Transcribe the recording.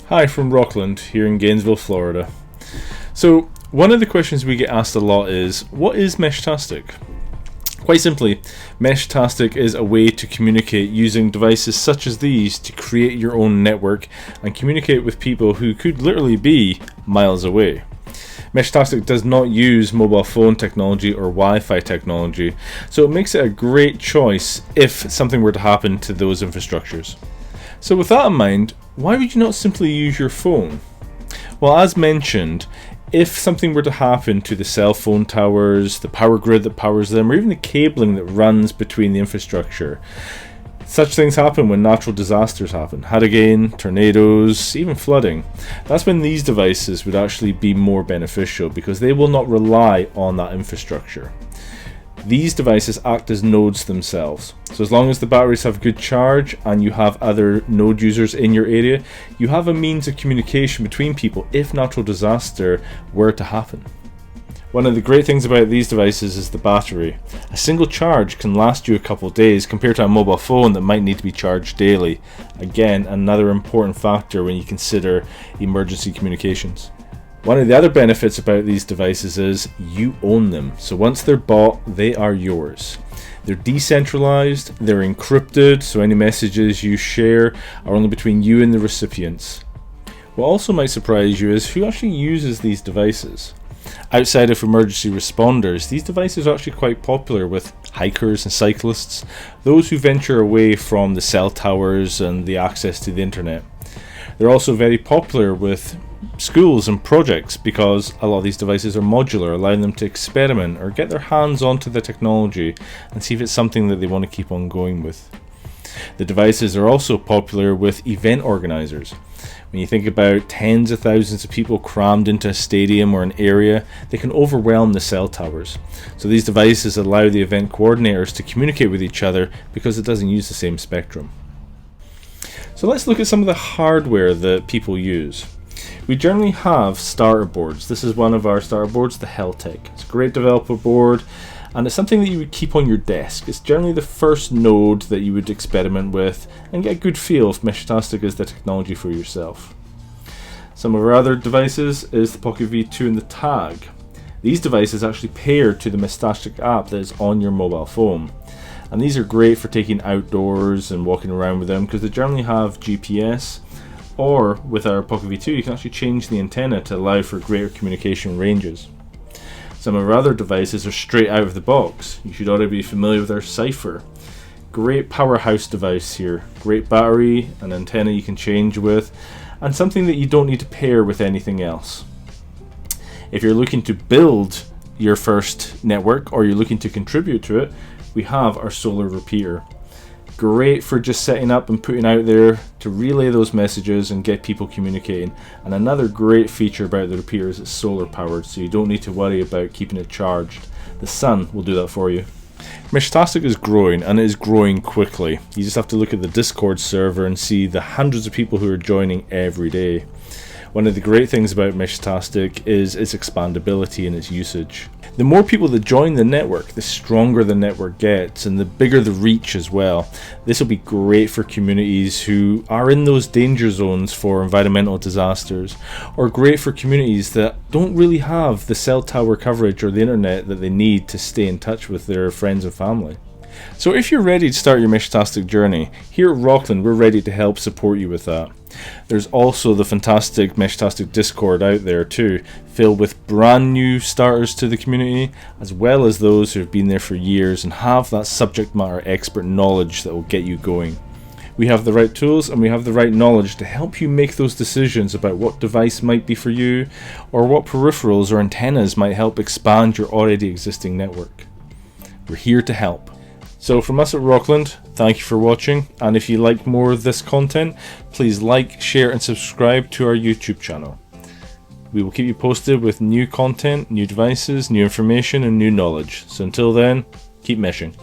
Hi from Rokland here in Gainesville, Florida. So one of the questions we get asked a lot is, what is Meshtastic? Quite simply, Meshtastic is a way to communicate using devices such as these to create your own network and communicate with people who could literally be miles away. Meshtastic does not use mobile phone technology or Wi-Fi technology, so it makes it a great choice if something were to happen to those infrastructures. So with that in mind, why would you not simply use your phone? Well, as mentioned, if something were to happen to the cell phone towers, the power grid that powers them, or even the cabling that runs between the infrastructure, such things happen when natural disasters happen. Hurricane, tornadoes, even flooding. That's when these devices would actually be more beneficial because they will not rely on that infrastructure. These devices act as nodes themselves. So as long as the batteries have good charge and you have other node users in your area, you have a means of communication between people if natural disaster were to happen. One of the great things about these devices is the battery. A single charge can last you a couple of days compared to a mobile phone that might need to be charged daily. Again, another important factor when you consider emergency communications. One of the other benefits about these devices is you own them. So once they're bought, they are yours. They're decentralized, they're encrypted, so any messages you share are only between you and the recipients. What also might surprise you is who actually uses these devices. Outside of emergency responders, these devices are actually quite popular with hikers and cyclists, those who venture away from the cell towers and the access to the internet. They're also very popular with schools and projects because a lot of these devices are modular, allowing them to experiment or get their hands onto the technology and see if it's something that they want to keep on going with. The devices are also popular with event organizers. When you think about tens of thousands of people crammed into a stadium or an area, they can overwhelm the cell towers. So these devices allow the event coordinators to communicate with each other because it doesn't use the same spectrum. So let's look at some of the hardware that people use. We generally have starter boards. This is one of our starter boards, the Heltec. It's a great developer board and it's something that you would keep on your desk. It's generally the first node that you would experiment with and get a good feel if Meshtastic is the technology for yourself. Some of our other devices is the Pocket V2 and the Tag. These devices actually pair to the Meshtastic app that is on your mobile phone. And these are great for taking outdoors and walking around with them because they generally have GPS, or with our Pocket V2 you can actually change the antenna to allow for greater communication ranges. Some of our other devices are straight out of the box. You should already be familiar with our Cypher. Great powerhouse device here, great battery, an antenna you can change with, and something that you don't need to pair with anything else. If you're looking to build your first network or you're looking to contribute to it, we have our solar repeater. Great for just setting up and putting out there to relay those messages and get people communicating. And another great feature about the repeater is it's solar powered, so you don't need to worry about keeping it charged. The sun will do that for you. Meshtastic is growing, and it is growing quickly. You just have to look at the Discord server and see the hundreds of people who are joining every day. One of the great things about Meshtastic is its expandability and its usage. The more people that join the network, the stronger the network gets and the bigger the reach as well. This will be great for communities who are in those danger zones for environmental disasters, or great for communities that don't really have the cell tower coverage or the internet that they need to stay in touch with their friends and family. So if you're ready to start your Meshtastic journey, here at Rokland we're ready to help support you with that. There's also the fantastic Meshtastic Discord out there too, filled with brand new starters to the community, as well as those who have been there for years and have that subject matter expert knowledge that will get you going. We have the right tools and we have the right knowledge to help you make those decisions about what device might be for you, or what peripherals or antennas might help expand your already existing network. We're here to help. So from us at Rokland, thank you for watching, and if you like more of this content, please like, share and subscribe to our YouTube channel. We will keep you posted with new content, new devices, new information and new knowledge. So until then, keep meshing.